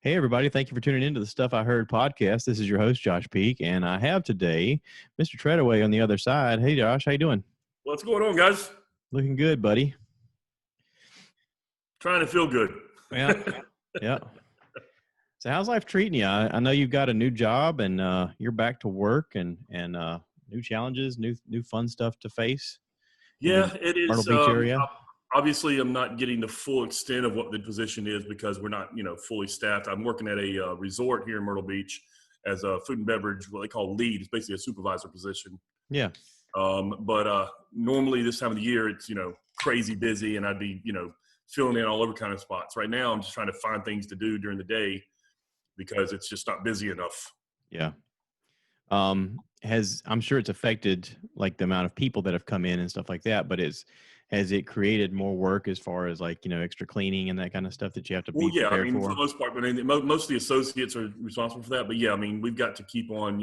Hey, everybody. Thank you for tuning into the Stuff I Heard podcast. This is your host, Josh Peak, and I have today Mr. Treadaway on the other side. Hey, Josh. How you doing? What's going on, guys? Looking good, buddy. Trying to feel good. Yeah. Yeah. So how's life treating you? I know you've got a new job and you're back to work and new challenges, new fun stuff to face. Yeah, it is. Myrtle Beach area. Obviously, I'm not getting the full extent of what the position is because we're not, fully staffed. I'm working at a resort here in Myrtle Beach as a food and beverage, what they call lead. It's basically a supervisor position. Yeah. But normally this time of the year, it's, crazy busy and I'd be, filling in all over kind of spots. Right now, I'm just trying to find things to do during the day because it's just not busy enough. Yeah. I'm sure it's affected like the amount of people that have come in and stuff like that, but has it created more work as far as like, extra cleaning and that kind of stuff that you have to be prepared for? For the most part, most of the associates are responsible for that. But yeah, we've got to keep on,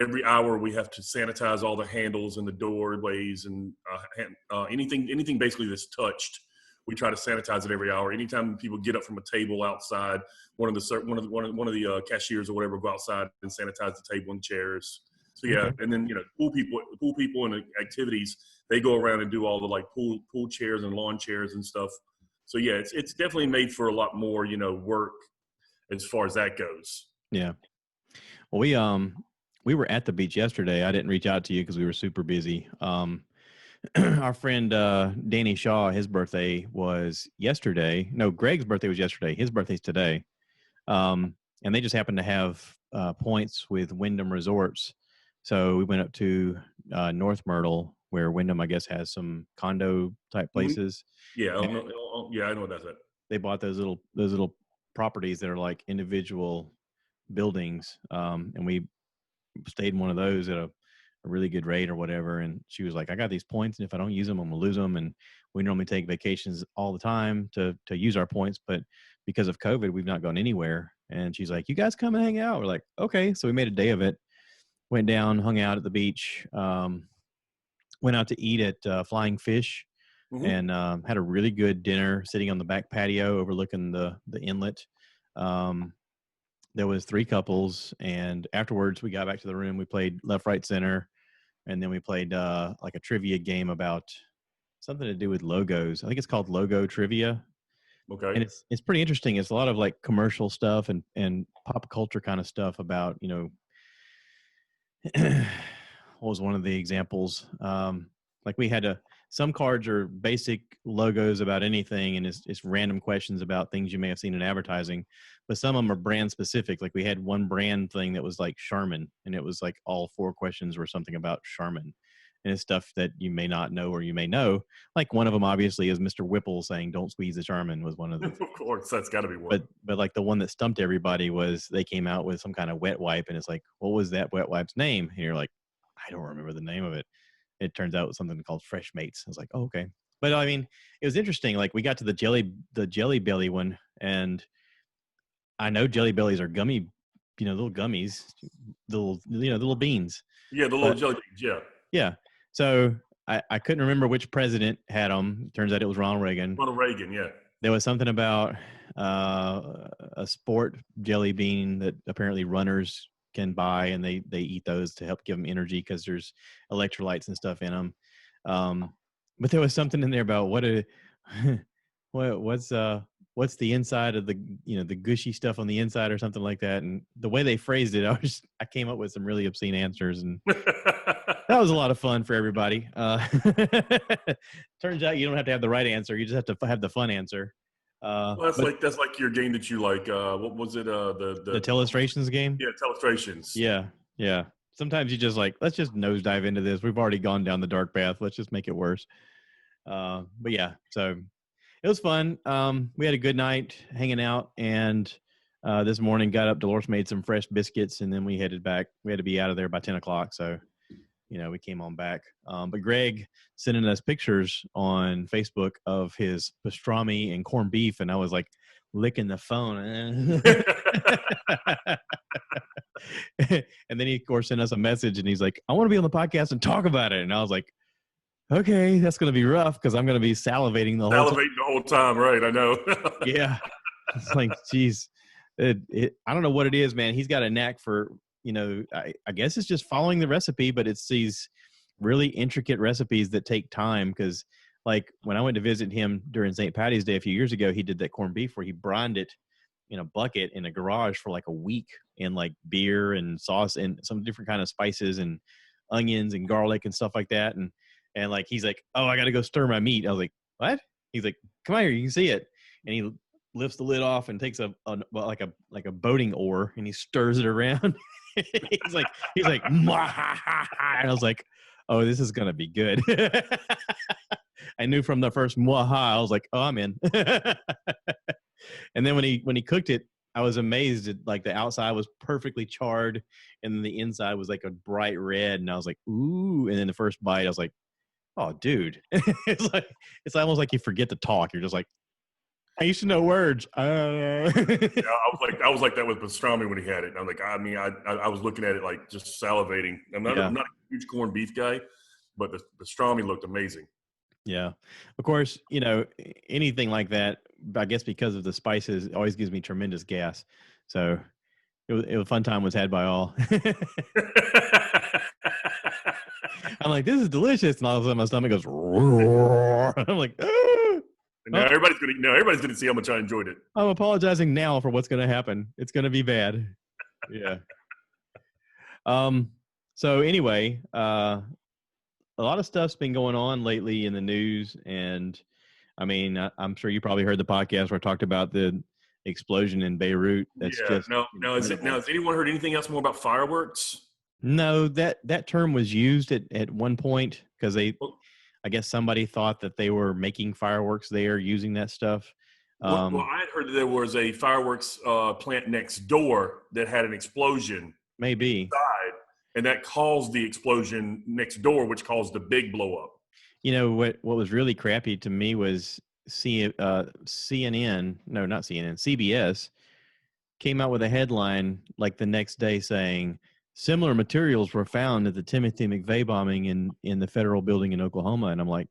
every hour we have to sanitize all the handles and the doorways and anything basically that's touched. We try to sanitize it every hour. Anytime people get up from a table outside, one of the cashiers or whatever will go outside and sanitize the table and chairs. So yeah, Okay. and then pool people and activities, they go around and do all the like pool chairs and lawn chairs and stuff. So yeah, it's definitely made for a lot more work as far as that goes. Yeah. Well, we were at the beach yesterday. I didn't reach out to you because we were super busy. Our friend Danny Shaw, his birthday was yesterday. No, Greg's birthday was yesterday. His birthday's today. And they just happened to have points with Wyndham Resorts. So we went up to North Myrtle, where Wyndham, I guess, has some condo type places. Yeah, I know what that's at. They bought those little properties that are like individual buildings, and we stayed in one of those at a really good rate or whatever. And she was like, I got these points, and if I don't use them, I'm gonna lose them. And we normally take vacations all the time to use our points, but because of COVID, we've not gone anywhere. And she's like, you guys come and hang out. We're like, okay. So we made a day of it, went down, hung out at the beach, went out to eat at Flying Fish, and had a really good dinner sitting on the back patio overlooking the inlet. There was 3 couples, and afterwards we got back to the room. We played left, right, center, and then we played like a trivia game about something to do with logos. I think it's called Logo Trivia. Okay. And it's pretty interesting. It's a lot of like commercial stuff and pop culture kind of stuff about, what was one of the examples? Like we had some cards are basic logos about anything, and it's random questions about things you may have seen in advertising, but some of them are brand specific. Like we had one brand thing that was like Charmin, and it was like all 4 questions were something about Charmin, and it's stuff that you may not know or you may know. Like one of them obviously is Mr. Whipple saying, "Don't squeeze the Charmin," was one of them. Of course, that's got to be one. But like the one that stumped everybody was they came out with some kind of wet wipe, and it's like, what was that wet wipe's name? And you're like, I don't remember the name of it. It turns out it was something called Fresh Mates. I was like, oh, okay. But I mean, it was interesting. Like we got to the Jelly Belly one, and I know Jelly Bellies are gummy, little gummies, little beans. Yeah, the little jelly beans. Yeah. Yeah. So I couldn't remember which president had them. Turns out it was Ronald Reagan. Ronald Reagan, yeah. There was something about a sport jelly bean that apparently runners can buy, and they eat those to help give them energy because there's electrolytes and stuff in them. But there was something in there about what's the inside of the gushy stuff on the inside or something like that. And the way they phrased it, I came up with some really obscene answers, and that was a lot of fun for everybody. Turns out you don't have to have the right answer. You just have to have the fun answer. That's like your game that you like. What was it? The Telestrations game. Yeah, Telestrations. Yeah. Sometimes you just like, let's just nosedive into this. We've already gone down the dark path. Let's just make it worse. But yeah, so it was fun. We had a good night hanging out, and this morning got up. Dolores made some fresh biscuits, and then we headed back. We had to be out of there by 10 o'clock. So, we came on back. But Greg sending us pictures on Facebook of his pastrami and corned beef, and I was like licking the phone. And then he, of course, sent us a message, and he's like, I want to be on the podcast and talk about it. And I was like, okay, that's going to be rough because I'm going to be salivating the whole time. Right? I know. Yeah. It's like, geez. I don't know what it is, man. He's got a knack for, I guess it's just following the recipe, but it's these really intricate recipes that take time. Because like when I went to visit him during St. Patty's Day a few years ago, he did that corned beef where he brined it in a bucket in a garage for like a week in like beer and sauce and some different kind of spices and onions and garlic and stuff like that. And like, he's like, oh, I got to go stir my meat. I was like, what? He's like, come on here, you can see it. And he lifts the lid off and takes like a boating oar and he stirs it around. he's like, Mwahaha. And I was like, oh, this is gonna be good. I knew from the first mwaha, I was like, oh, I'm in. And then when he cooked it, I was amazed at like the outside was perfectly charred and the inside was like a bright red. And I was like, ooh. And then the first bite, I was like, oh, dude. It's almost like you forget to talk. You're just like, I used to know words. Yeah, I was like that with pastrami when he had it. And I'm like, I mean, I was looking at it like just salivating. I'm not a huge corned beef guy, but the pastrami looked amazing. Yeah, of course, anything like that, I guess because of the spices, it always gives me tremendous gas. So it was a fun time was had by all. I'm like, this is delicious. And all of a sudden my stomach goes, roar. I'm like, ah! Now everybody's gonna see how much I enjoyed it. I'm apologizing now for what's going to happen. It's going to be bad. Yeah. So anyway, a lot of stuff's been going on lately in the news, and I mean, I'm sure you probably heard the podcast where I talked about the explosion in Beirut. That's just now. Has anyone heard anything else more about fireworks? No, that term was used at one point because I guess somebody thought that they were making fireworks there using that stuff. Well, I had heard that there was a fireworks plant next door that had an explosion. Maybe. Inside, and that caused the explosion next door, which caused the big blow up. What was really crappy to me was CNN, no, not CNN, CBS came out with a headline like the next day saying similar materials were found at the Timothy McVeigh bombing in the federal building in Oklahoma. And I'm like,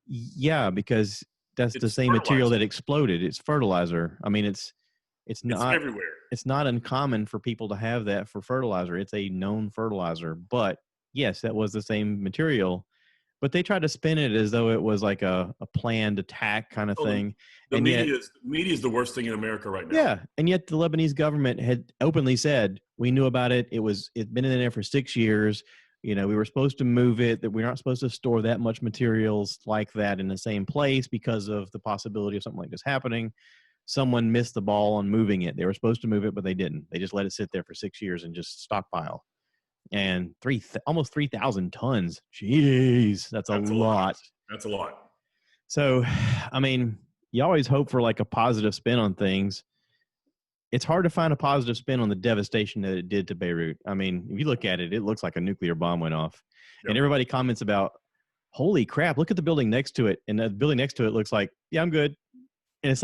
yeah, because it's the same material that exploded. It's fertilizer. I mean, it's not everywhere. It's not uncommon for people to have that for fertilizer. It's a known fertilizer. But yes, that was the same material. But they tried to spin it as though it was like a planned attack kind of thing. The media is the worst thing in America right now. Yeah, and yet the Lebanese government had openly said, we knew about it. It'd been in there for 6 years. We were supposed to move it, that we're not supposed to store that much materials like that in the same place because of the possibility of something like this happening. Someone missed the ball on moving it. They were supposed to move it, but they didn't. They just let it sit there for 6 years and just stockpile. And almost 3,000 tons. Jeez, that's a lot. That's a lot. So, I mean, you always hope for like a positive spin on things. It's hard to find a positive spin on the devastation that it did to Beirut. I mean, if you look at it, it looks like a nuclear bomb went off. Yep. And everybody comments about, holy crap, look at the building next to it. And the building next to it looks like, yeah, I'm good. And it's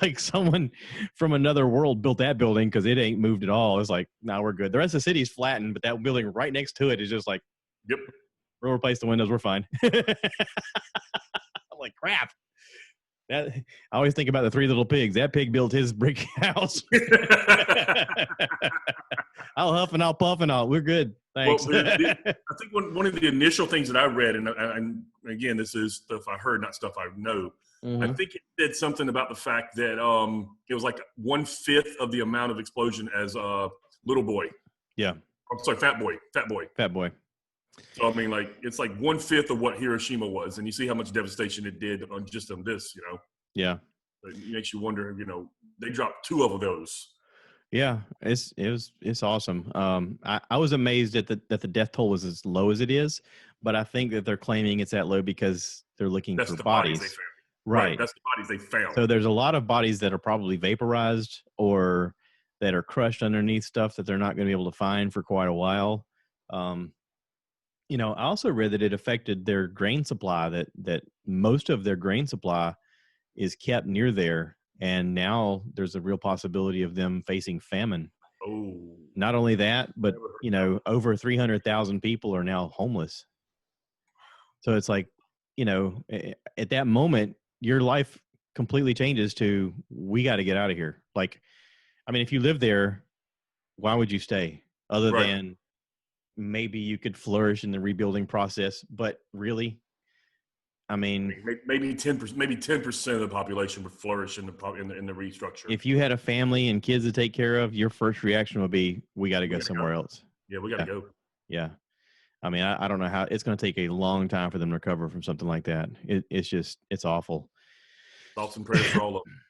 like someone from another world built that building because it ain't moved at all. It's like, no, we're good. The rest of the city is flattened, but that building right next to it is just like, yep, we'll replace the windows. We're fine. I'm like, crap. I always think about the Three Little Pigs. That pig built his brick house. I'll huff and I'll puff and we're good. Thanks. Well, I think one of the initial things that I read, and again, this is stuff I heard, not stuff I know. Mm-hmm. I think it said something about the fact that it was like 1/5 of the amount of explosion as Little Boy. Yeah. I'm sorry, Fat Boy. So I mean, like it's like 1/5 of what Hiroshima was, and you see how much devastation it did on this. Yeah. It makes you wonder. They dropped 2 of those. Yeah, it's awesome. I was amazed that the death toll was as low as it is, but I think that they're claiming it's that low because they're looking for bodies. Right. That's the bodies they found. So there's a lot of bodies that are probably vaporized or that are crushed underneath stuff that they're not going to be able to find for quite a while. I also read that it affected their grain supply, that most of their grain supply is kept near there. And now there's a real possibility of them facing famine. Oh. Not only that, but, over 300,000 people are now homeless. So it's like, at that moment, your life completely changes to, we got to get out of here. Like, I mean, if you live there, why would you stay? Other Right. than maybe you could flourish in the rebuilding process, but really, I mean, Maybe 10%, maybe 10% of the population would flourish in the restructure. if you had a family and kids to take care of, your first reaction would be, we got to We go got to somewhere go. else. Yeah, we got to Yeah. go. Yeah. I mean, I don't know how it's going to take a long time for them to recover from something like that. It's awful. Thoughts and prayers for all of them.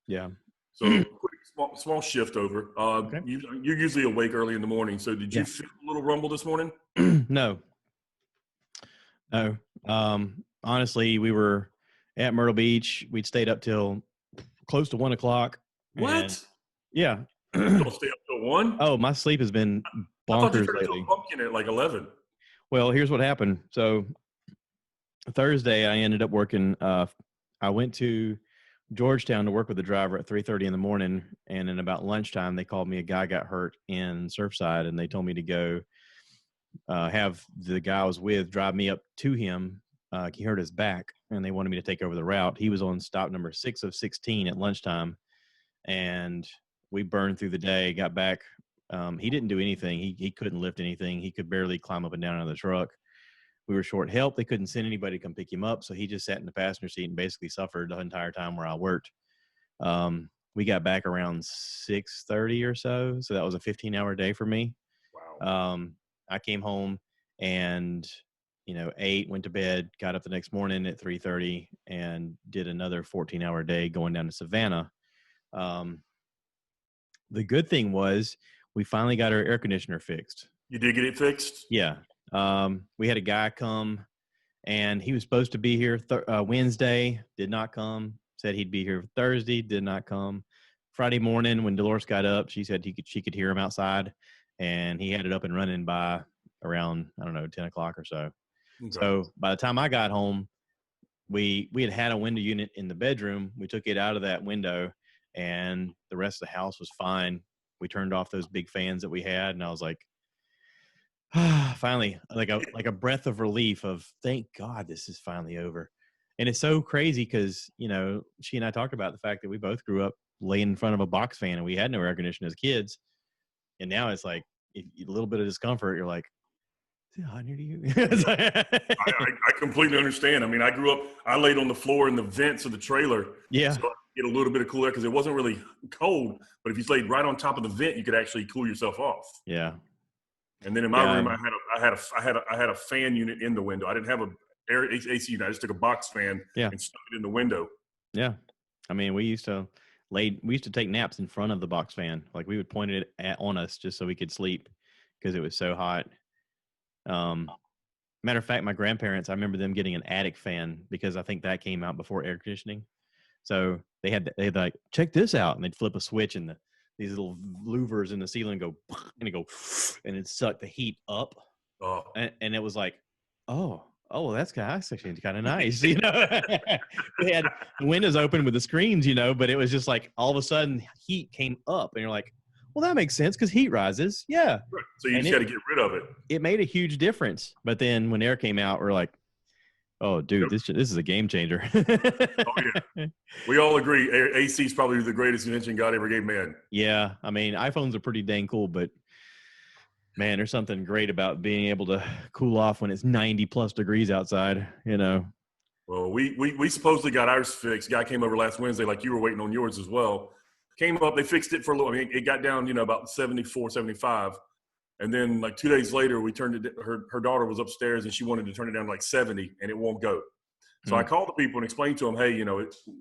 Yeah. So, quick, small shift over. Okay. You're usually awake early in the morning. So, did you Yeah. feel a little rumble this morning? No. No. Honestly, we were at Myrtle Beach. We'd stayed up till close to 1:00. And What? yeah. You don't stay up till 1? Oh, my sleep has been I thought you bonkers turned into lately. a pumpkin at like 11. Well, here's what happened. So Thursday, I ended up working. I went to Georgetown to work with the driver at 3:30 in the morning, and in about lunchtime, they called me. A guy got hurt in Surfside, and they told me to go have the guy I was with drive me up to him. He hurt his back, and they wanted me to take over the route. He was on stop number 6 of 16 at lunchtime, and we burned through the day. Got back. He didn't do anything. He couldn't lift anything. He could barely climb up and down out of the truck. We were short help. They couldn't send anybody to come pick him up, so he just sat in the passenger seat and basically suffered the entire time where I worked. We got back around 6:30 or so, so that was a 15-hour day for me. Wow. I came home and ate, went to bed, got up the next morning at 3:30, and did another 14-hour day going down to Savannah. The good thing was we finally got our air conditioner fixed. You did get it fixed? Yeah. We had a guy come, and he was supposed to be here Wednesday, did not come. Said he'd be here Thursday, did not come. Friday morning, when Dolores got up, she said she could hear him outside, and he had it up and running by around, I don't know, 10 o'clock or so. Okay. So by the time I got home, we had a window unit in the bedroom. We took it out of that window, and the rest of the house was fine. We turned off those big fans that we had, and I was like, finally, like a breath of relief of thank God this is finally over. And it's so crazy because, she and I talked about the fact that we both grew up laying in front of a box fan and we had no air conditioning as kids. And now it's like a little bit of discomfort. You're like, is it hot near you? I completely understand. I mean, I laid on the floor in the vents of the trailer. Yeah. So I could get a little bit of cool air because it wasn't really cold. But if you laid right on top of the vent, you could actually cool yourself off. Yeah. And then in my room, I had a fan unit in the window. I didn't have a AC unit. I just took a box fan and stuck it in the window. Yeah. I mean, we used to take naps in front of the box fan. Like we would point it on us just so we could sleep because it was so hot. Matter of fact, my grandparents, I remember them getting an attic fan because I think that came out before air conditioning. So they'd like, check this out. And they'd flip a switch and these little louvers in the ceiling go, and it'd suck the heat up. Oh. And it was like, oh, that's actually kind of nice. They had the windows open with the screens, but it was just like all of a sudden heat came up and you're like, well, that makes sense because heat rises. Yeah. Right. So you just got to get rid of it. It made a huge difference. But then when air came out, we're like, oh, dude, this is a game changer. Oh, yeah. We all agree. AC is probably the greatest invention God ever gave man. Yeah. I mean, iPhones are pretty dang cool, but man, there's something great about being able to cool off when it's 90 plus degrees outside, Well, we supposedly got ours fixed. Guy came over last Wednesday, like you were waiting on yours as well. Came up, they fixed it for a little. I mean, it got down, about 74, 75. And then like 2 days later, we turned it, her daughter was upstairs and she wanted to turn it down to like 70 and it won't go. So I called the people and explained to them, hey,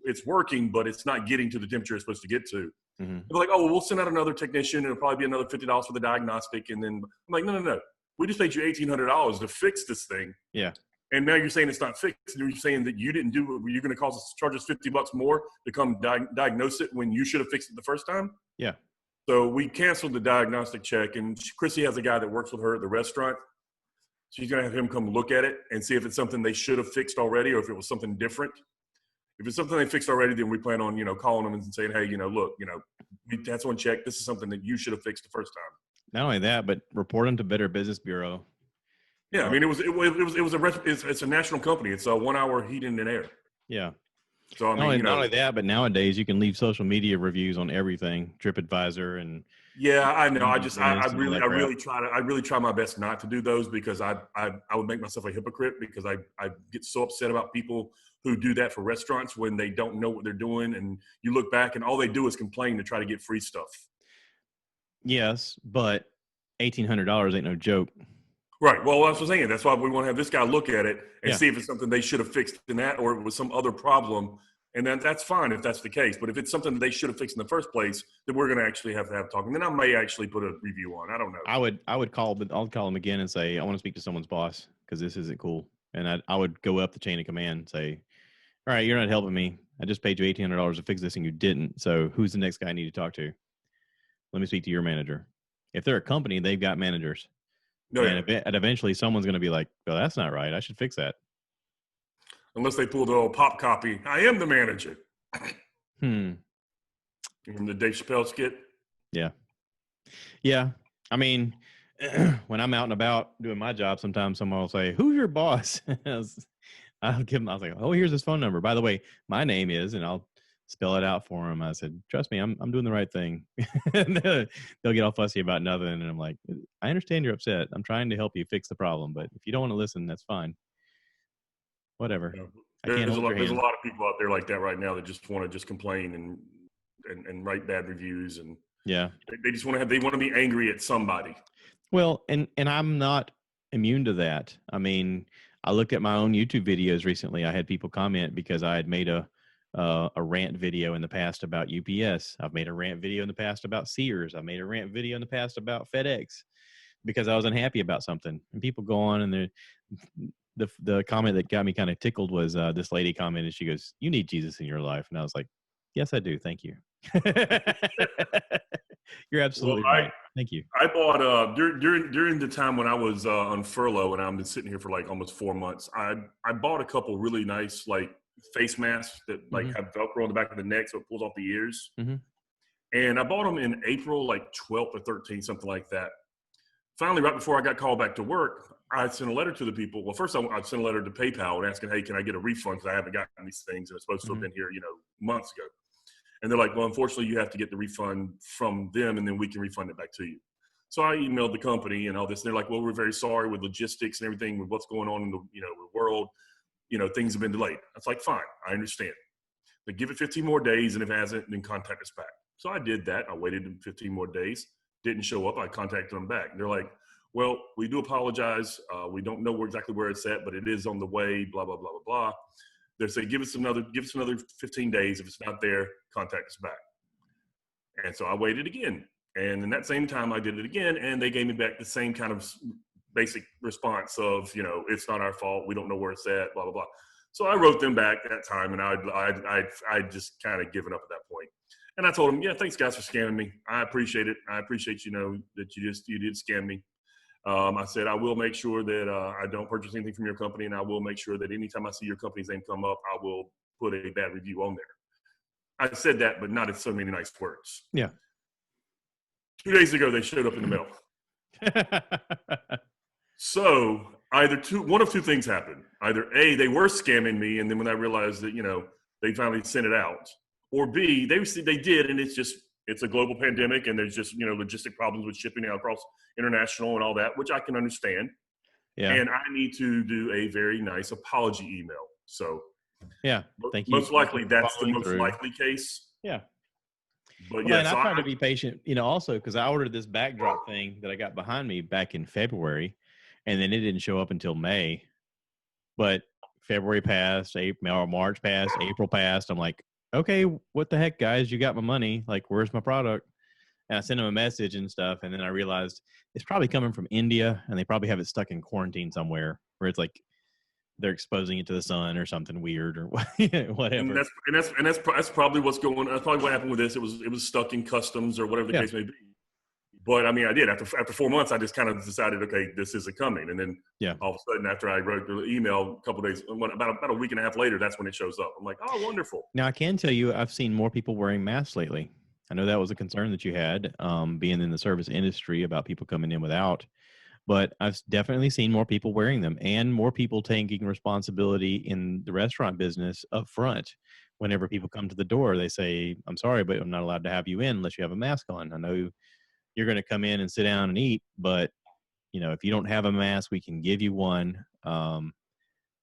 it's working, but it's not getting to the temperature it's supposed to get to. Mm-hmm. They're like, oh, well, we'll send out another technician. It'll probably be another $50 for the diagnostic. And then I'm like, no. We just paid you $1,800 to fix this thing. Yeah. And now you're saying it's not fixed. And you're saying that you didn't do it. You're going to charge us $50 more to come diagnose it when you should have fixed it the first time. Yeah. So we canceled the diagnostic check. And Chrissy has a guy that works with her at the restaurant. She's going to have him come look at it and see if it's something they should have fixed already or if it was something different. If it's something they fixed already, then we plan on, calling them and saying, hey, look, that's one check. This is something that you should have fixed the first time. Not only that, but report them to Better Business Bureau. Yeah, I mean, it's a national company. It's a 1 hour heating and air. Yeah. So I Not mean, only, you not know, only that, but nowadays you can leave social media reviews on everything, TripAdvisor and yeah, I know. I this and all really that crap. I really try my best not to do those because I would make myself a hypocrite because I get so upset about people who do that for restaurants when they don't know what they're doing, and you look back and all they do is complain to try to get free stuff. Yes, but $1,800 ain't no joke. Right. Well, that's what I'm saying. That's why we want to have this guy look at it and Yeah, see if it's something they should have fixed in that, or it was some other problem. And then that's fine if that's the case. But if it's something that they should have fixed in the first place, then we're going to actually have to have a talk. And then I may actually put a review on. I don't know. I would call, but I'll call them again and say I want to speak to someone's boss because this isn't cool. And I would go up the chain of command and say, all right, you're not helping me. I just paid you $1,800 to fix this and you didn't. So who's the next guy I need to talk to? Let me speak to your manager. If they're a company, they've got managers. No, yeah. And eventually someone's going to be like, well, that's not right. I should fix that. Unless they pull the old pop copy. I am the manager. Hmm. From the Dave Chappelle skit. Yeah. Yeah. I mean, when I'm out and about doing my job, sometimes someone will say, who's your boss? I'll give them, I was like, oh, here's his phone number. By the way, my name is, and I'll spell it out for him. I said, trust me, I'm doing the right thing. And they'll get all fussy about nothing. And I'm like, I understand you're upset. I'm trying to help you fix the problem. But if you don't want to listen, that's fine. Whatever. You know, I can't hold your there's a hand. lot of people out there like that right now that just want to just complain and write bad reviews, and Yeah. they just want to have, they want to be angry at somebody. Well, and I'm not immune to that. I mean, I looked at my own YouTube videos recently. I had people comment because I had made a rant video in the past about UPS. I've made a rant video in the past about Sears. I made a rant video in the past about FedEx because I was unhappy about something. And people go on and the comment that got me kind of tickled was this lady commented. She goes, "You need Jesus in your life," and I was like, "Yes, I do. Thank you." You're Well, absolutely right. Thank you. I bought during the time when I was on furlough and I've been sitting here for like almost 4 months. I bought a couple really nice like face masks that like Hmm. have Velcro on the back of the neck so it pulls off the ears. Hmm. And I bought them in April, like 12th or 13th, something like that. Finally, right before I got called back to work, I sent a letter to the people. Well, first I sent a letter to PayPal and asking, hey, can I get a refund because I haven't gotten these things and it's supposed to have Hmm. been here, months ago. And they're like, well, unfortunately, you have to get the refund from them and then we can refund it back to you. So I emailed the company and all this. And they're like, well, we're very sorry with logistics and everything with what's going on in the world. Things have been delayed. That's like, fine, I understand. But give it 15 more days, and if it hasn't, then contact us back. So I did that. I waited 15 more days. Didn't show up. I contacted them back. They're like, well, we do apologize. We don't know exactly where it's at, but it is on the way, blah, blah, blah, blah, blah. They say, give us another 15 days. If it's not there, contact us back. And so I waited again. And in that same time, I did it again, and they gave me back the same kind of basic response of, it's not our fault. We don't know where it's at, blah, blah, blah. So I wrote them back that time, and I'd just kind of given up at that point. And I told them, yeah, thanks guys for scamming me. I appreciate it. I appreciate, that you did scam me. I said, I will make sure that I don't purchase anything from your company, and I will make sure that anytime I see your company's name come up, I will put a bad review on there. I said that, but not in so many nice words. Yeah. 2 days ago, they showed up in the mail. So one of two things happened. Either A, they were scamming me, and then when I realized that, they finally sent it out, or B, they did, and it's a global pandemic, and there's just, logistic problems with shipping out across international and all that, which I can understand. Yeah. And I need to do a very nice apology email. So Yeah. Thank you. most likely that's the following most through. likely case. Yeah. But Well, yeah, and I so try to be patient, also, because I ordered this backdrop thing that I got behind me back in February, and then it didn't show up until May. But February passed, March passed, April passed. I'm like, okay, what the heck, guys? You got my money. Like, where's my product? And I sent them a message and stuff, and then I realized it's probably coming from India, and they probably have it stuck in quarantine somewhere where it's like they're exposing it to the sun or something weird or whatever. and that's probably what's going on. That's probably what happened with this. It was stuck in customs or whatever the case may be. But I mean, I did after 4 months. I just kind of decided, okay, this isn't coming. And then all of a sudden, after I wrote the email a couple of days, about a week and a half later, that's when it shows up. I'm like, oh, wonderful. Now I can tell you, I've seen more people wearing masks lately. I know that was a concern that you had, being in the service industry, about people coming in without. But I've definitely seen more people wearing them, and more people taking responsibility in the restaurant business up front, whenever people come to the door, they say, I'm sorry, but I'm not allowed to have you in unless you have a mask on. I know you're going to come in and sit down and eat, but if you don't have a mask, we can give you one.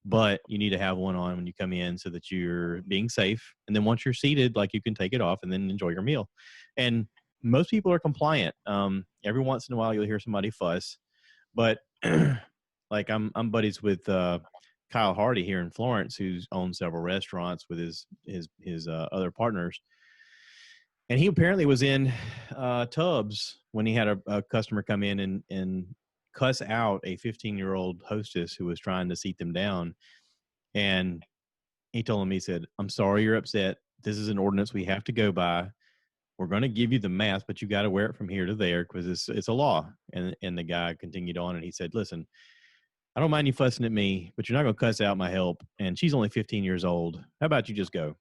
But you need to have one on when you come in so that you're being safe. And then once you're seated, like, you can take it off and then enjoy your meal. And most people are compliant. Every once in a while you'll hear somebody fuss, but like I'm buddies with Kyle Hardy here in Florence, who's owned several restaurants with his other partners. And he apparently was in Tubbs when he had a customer come in and cuss out a 15-year-old hostess who was trying to seat them down. And he told him, he said, I'm sorry you're upset. This is an ordinance we have to go by. We're going to give you the mask, but you got to wear it from here to there because it's a law. And the guy continued on and he said, listen, I don't mind you fussing at me, but you're not going to cuss out my help. And she's only 15 years old. How about you just go?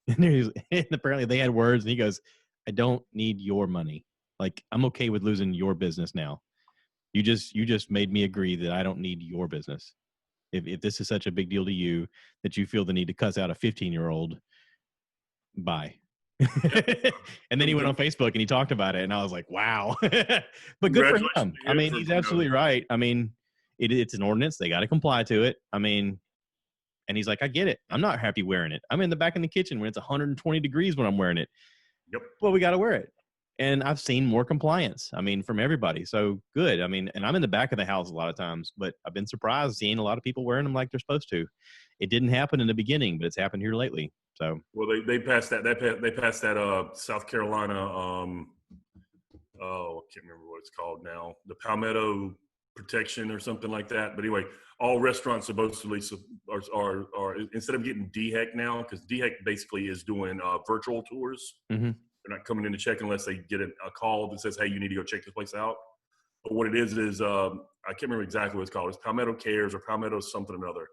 And apparently they had words, and he goes, I don't need your money. Like, I'm okay with losing your business now. You just made me agree that I don't need your business. If this is such a big deal to you that you feel the need to cuss out a 15-year-old, bye. And then he went on Facebook and he talked about it, and I was like, wow. But good for him. I mean, he's absolutely right. I mean, it's an ordinance. They got to comply to it. I mean, and he's like, I get it. I'm not happy wearing it. I'm in the back in the kitchen when it's 120 degrees when I'm wearing it. Yep. Well, we got to wear it. And I've seen more compliance, I mean, from everybody. So good. I mean, and I'm in the back of the house a lot of times, but I've been surprised seeing a lot of people wearing them like they're supposed to. It didn't happen in the beginning, but it's happened here lately. So, well, they passed that. They passed that. South Carolina. I can't remember what it's called now. The Palmetto Protection or something like that. But anyway, all restaurants supposedly are instead of getting DHEC now, because DHEC basically is doing virtual tours. Mm-hmm. They're not coming in to check unless they get a call that says, hey, you need to go check this place out. But what it is I can't remember exactly what it's called. It's Palmetto Cares or Palmetto something or another.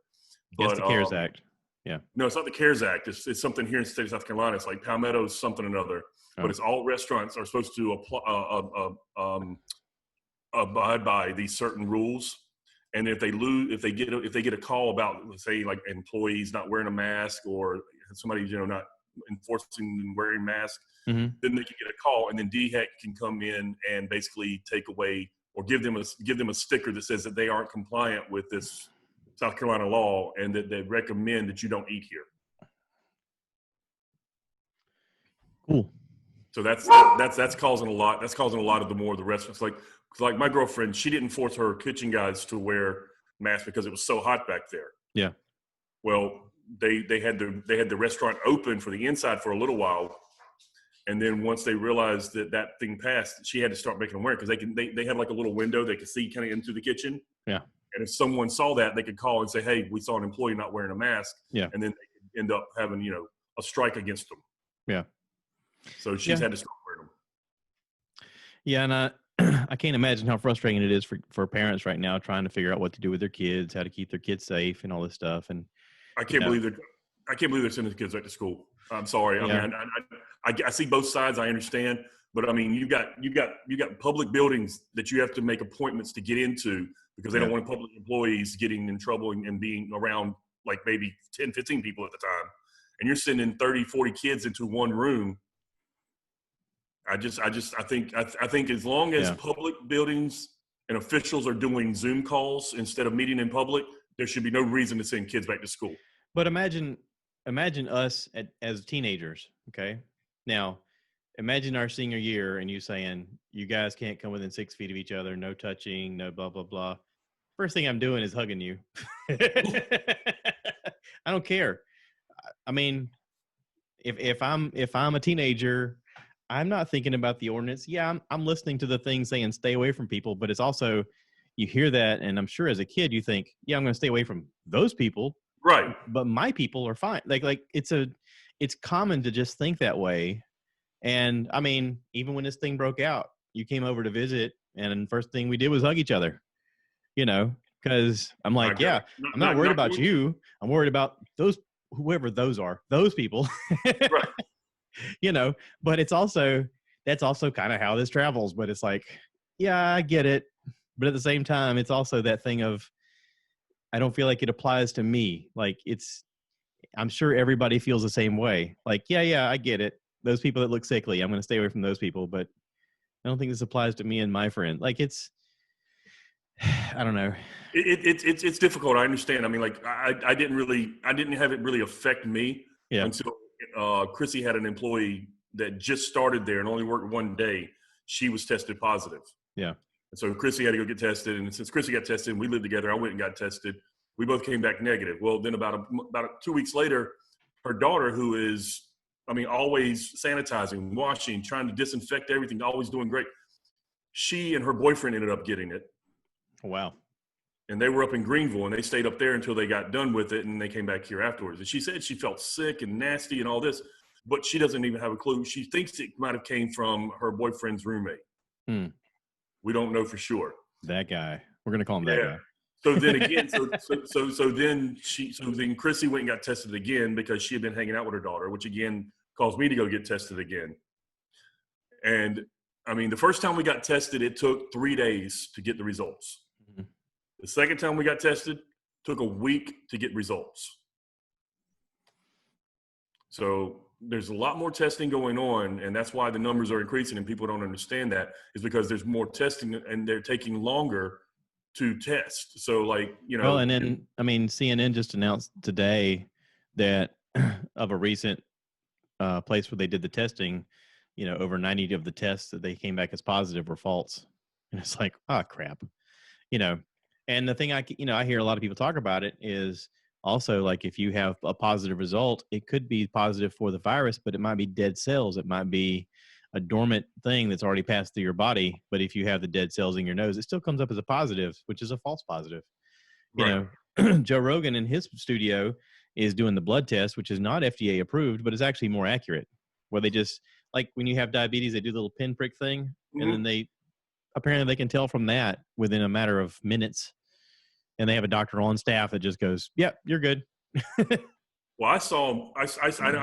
But, it's the CARES Act. Yeah. No, it's not the CARES Act. It's something here in the state of South Carolina. It's like Palmetto something or another. Oh. But it's all restaurants are supposed to abide by these certain rules. And if they get a call about, let's say, like employees not wearing a mask or somebody not enforcing and wearing masks, mm-hmm. then they can get a call, and then DHEC can come in and basically take away or give them a sticker that says that they aren't compliant with this South Carolina law and that they recommend that you don't eat here. Cool. So that's causing a lot. That's causing a lot of the restaurants. Like my girlfriend, she didn't force her kitchen guys to wear masks because it was so hot back there. Yeah. Well, they had the restaurant open for the inside for a little while, and then once they realized that thing passed, she had to start making them wear it because they had like a little window they could see kind of into the kitchen. Yeah. And if someone saw that, they could call and say, "Hey, we saw an employee not wearing a mask." Yeah. And then they could end up having a strike against them. Yeah. So she's had to start wearing them. Yeah, and I can't imagine how frustrating it is for parents right now trying to figure out what to do with their kids, how to keep their kids safe, and all this stuff. And I can't believe they're sending the kids back to school. I'm sorry. Yeah. I mean, I see both sides. I understand, but I mean, you got public buildings that you have to make appointments to get into because they don't want public employees getting in trouble and being around like maybe 10, 15 people at the time. And you're sending 30, 40 kids into one room. I think as long as public buildings and officials are doing Zoom calls instead of meeting in public, there should be no reason to send kids back to school. But imagine us as teenagers. Okay. Now imagine our senior year and you saying, you guys can't come within 6 feet of each other. No touching, no blah, blah, blah. First thing I'm doing is hugging you. I don't care. I mean, if I'm a teenager, I'm not thinking about the ordinance. Yeah, I'm listening to the thing saying stay away from people, but it's also, you hear that, and I'm sure as a kid you think, yeah, I'm going to stay away from those people. Right. But my people are fine. Like it's common to just think that way. And I mean, even when this thing broke out, you came over to visit, and first thing we did was hug each other. Because I'm like, I'm not worried about you. I'm worried about whoever those are, those people. Right. But that's also kind of how this travels. But it's like, yeah, I get it. But at the same time, it's also that thing of, I don't feel like it applies to me. Like I'm sure everybody feels the same way. Like, yeah, I get it. Those people that look sickly, I'm going to stay away from those people. But I don't think this applies to me and my friend. Like, it's, I don't know. It's difficult. I understand. I mean, like I didn't have it really affect me Yeah. until Chrissy had an employee that just started there and only worked one day. She was tested positive. Yeah. And so Chrissy had to go get tested. And since Chrissy got tested and we lived together, I went and got tested. We both came back negative. Well, then about 2 weeks later, her daughter, who is, I mean, always sanitizing, washing, trying to disinfect everything, always doing great. She and her boyfriend ended up getting it. Wow. And they were up in Greenville, and they stayed up there until they got done with it, and they came back here afterwards. And she said she felt sick and nasty and all this, but she doesn't even have a clue. She thinks it might have came from her boyfriend's roommate. We don't know for sure. That guy. We're going to call him that guy. So then again, so then Chrissy went and got tested again because she had been hanging out with her daughter, which again caused me to go get tested again. And I mean, the first time we got tested, it took 3 days to get the results. Mm-hmm. The second time we got tested, took a week to get results. So there's a lot more testing going on, and that's why the numbers are increasing, and people don't understand that, is because there's more testing and they're taking longer to test. So like, you know. Well, and then, I mean, CNN just announced today that of a recent place where they did the testing, you know, over 90 of the tests that they came back as positive were false. And it's like, oh, crap. You know, and the thing I hear a lot of people talk about it is also like if you have a positive result, it could be positive for the virus, but it might be dead cells. It might be a dormant thing that's already passed through your body. But if you have the dead cells in your nose, it still comes up as a positive, which is a false positive. Right. You know, Joe Rogan in his studio is doing the blood test, which is not FDA approved, but it's actually more accurate, where they just, like when you have diabetes, they do the little pinprick thing. Mm-hmm. And then apparently they can tell from that within a matter of minutes. And they have a doctor on staff that just goes, yep, you're good. Well, I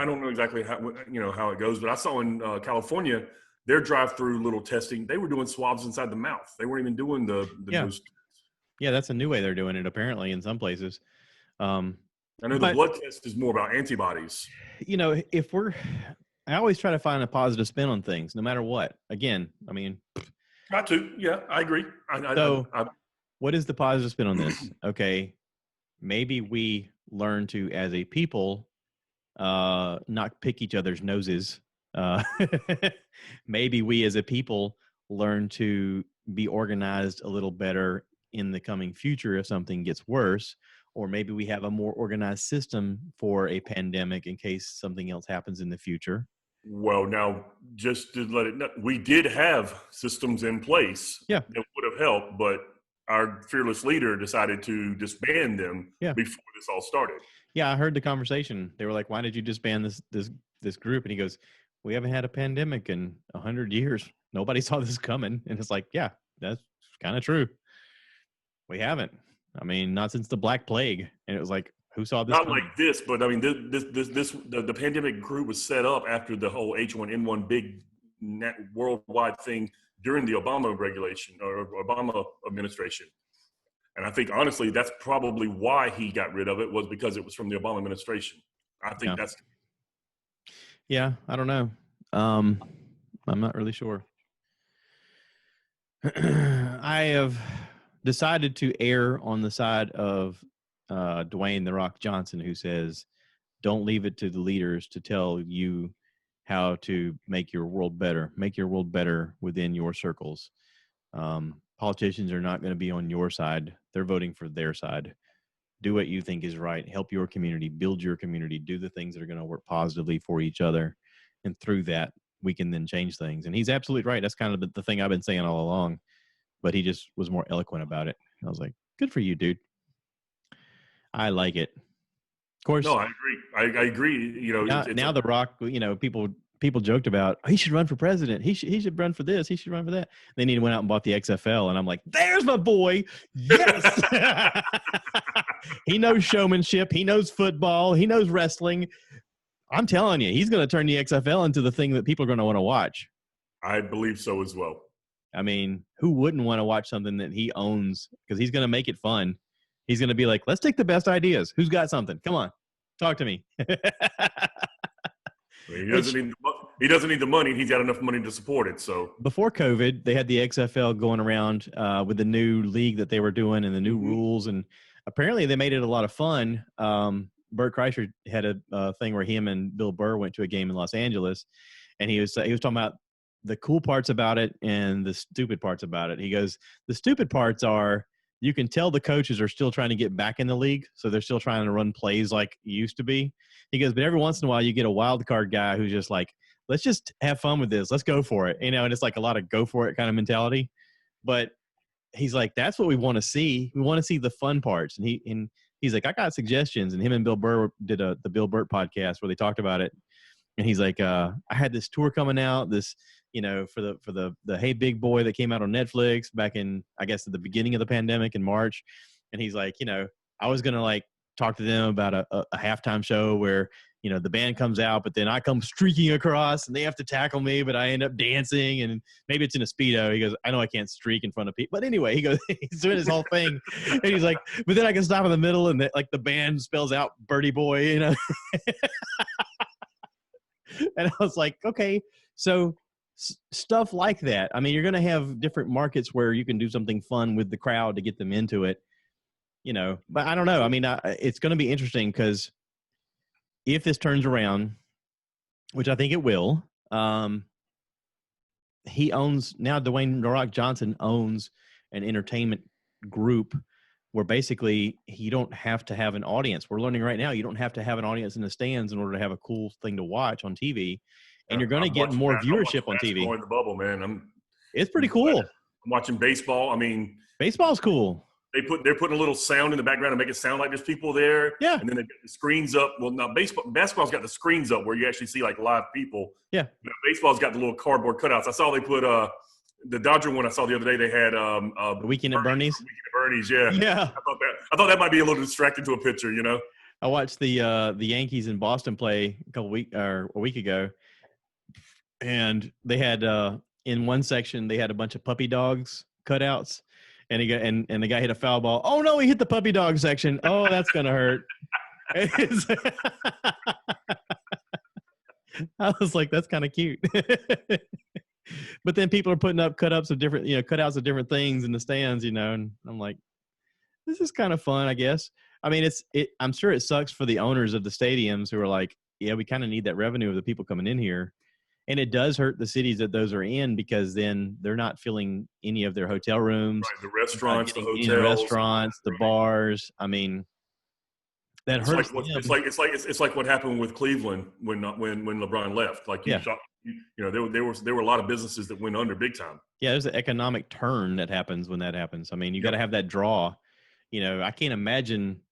don't know exactly how it goes, but I saw in California, their drive-through little testing, they were doing swabs inside the mouth. They weren't even doing the nose. Yeah, that's a new way they're doing it, apparently, in some places. I know the blood test is more about antibodies. You know, I always try to find a positive spin on things, no matter what. Again, I mean. Got to. Yeah, I agree. What is the positive spin on this? Okay, maybe we learn to, as a people, not pick each other's noses. Maybe we as a people learn to be organized a little better in the coming future if something gets worse, or maybe we have a more organized system for a pandemic in case something else happens in the future. Well, now, just to let it know, we did have systems in place that would have helped, but our fearless leader decided to disband them before this all started. Yeah, I heard the conversation. They were like, why did you disband this group? And he goes, we haven't had a pandemic in 100 years. Nobody saw this coming. And it's like, yeah, that's kind of true. We haven't. I mean, not since the Black Plague. And it was like, who saw this? Not coming? Like this, but I mean, the pandemic group was set up after the whole H1N1 big worldwide thing during the Obama regulation or Obama administration. And I think, honestly, that's probably why he got rid of it, was because it was from the Obama administration. I think that's. Yeah, I don't know. I'm not really sure. I have decided to err on the side of Dwayne "The Rock" Johnson, who says, don't leave it to the leaders to tell you how to make your world better. Make your world better within your circles. Politicians are not going to be on your side. They're voting for their side. Do what you think is right. Help your community. Build your community. Do the things that are going to work positively for each other. And through that, we can then change things. And he's absolutely right. That's kind of the thing I've been saying all along. But he just was more eloquent about it. I was like, good for you, dude. I like it. Of course. No, I agree. I agree. You know, now The Rock, you know, people joked about, he should run for president. He should run for this. He should run for that. Then he went out and bought the XFL. And I'm like, there's my boy. Yes. He knows showmanship. He knows football. He knows wrestling. I'm telling you, he's going to turn the XFL into the thing that people are going to want to watch. I believe so as well. I mean, who wouldn't want to watch something that he owns? Because he's going to make it fun. He's going to be like, let's take the best ideas. Who's got something? Come on. Talk to me. He Which doesn't need the money. He's got enough money to support it. So before COVID, they had the XFL going around with the new league that they were doing and the new rules, and apparently they made it a lot of fun. Bert Kreischer had a thing where him and Bill Burr went to a game in Los Angeles, and he was talking about the cool parts about it and the stupid parts about it. He goes, the stupid parts are you can tell the coaches are still trying to get back in the league, so they're still trying to run plays like it used to be. He goes, but every once in a while you get a wild card guy who's just like, let's just have fun with this. Let's go for it. And it's like a lot of go for it kind of mentality. But he's like, that's what we want to see. We want to see the fun parts. And he's like, I got suggestions. And him and Bill Burr did the Bill Burr podcast where they talked about it. And he's like, I had this tour coming out, this, for the Hey Big Boy that came out on Netflix back in, I guess, at the beginning of the pandemic in March. And he's like, I was going to like talk to them about a halftime show where, the band comes out, but then I come streaking across and they have to tackle me, but I end up dancing and maybe it's in a Speedo. He goes, I know I can't streak in front of people. But anyway, he goes, he's doing his whole thing. And he's like, but then I can stop in the middle and the band spells out Birdie Boy, And I was like, okay, so stuff like that. I mean, you're going to have different markets where you can do something fun with the crowd to get them into it, but I don't know. I mean, it's going to be interesting because if this turns around, which I think it will, he owns now. Dwayne "The Rock" Johnson owns an entertainment group where basically you don't have to have an audience. We're learning right now you don't have to have an audience in the stands in order to have a cool thing to watch on TV, and you're going to get more viewership on TV. In the bubble, man. It's pretty cool. I'm watching baseball. I mean, baseball's cool. They're putting a little sound in the background to make it sound like there's people there. Yeah. And then they've got the screens up. Well, now basketball's got the screens up where you actually see like live people. Yeah. Baseball's got the little cardboard cutouts. I saw they put the Dodger one I saw the other day. They had the Weekend at Bernie's. Yeah. Yeah. I thought that might be a little distracting to a pitcher. I watched the Yankees in Boston play a week ago, and they had in one section they had a bunch of puppy dogs cutouts. And and the guy hit a foul ball. Oh no, he hit the puppy dog section. Oh, that's gonna hurt. I was like, that's kind of cute. But then people are putting up cutouts of different things in the stands, and I'm like, this is kind of fun, I guess. I mean, I'm sure it sucks for the owners of the stadiums who are like, yeah, we kind of need that revenue of the people coming in here. And it does hurt the cities that those are in because then they're not filling any of their hotel rooms. Right, the restaurants, the bars. I mean, that hurts. It's like what happened with Cleveland when LeBron left. Like there were a lot of businesses that went under big time. Yeah, there's an economic turn that happens when that happens. I mean, you got to have that draw. I can't imagine.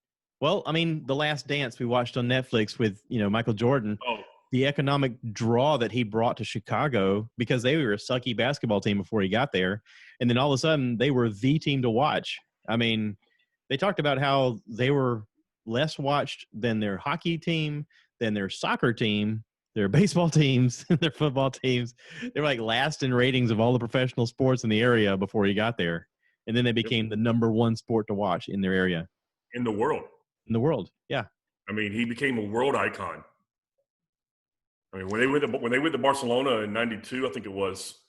Well, I mean, The Last Dance we watched on Netflix with Michael Jordan. Oh. The economic draw that he brought to Chicago because they were a sucky basketball team before he got there. And then all of a sudden they were the team to watch. I mean, they talked about how they were less watched than their hockey team, than their soccer team, their baseball teams, their football teams. They were like last in ratings of all the professional sports in the area before he got there. And then they became the number one sport to watch in their area. In the world. Yeah. I mean, he became a world icon. I mean, when they went to Barcelona in '92, I think it was.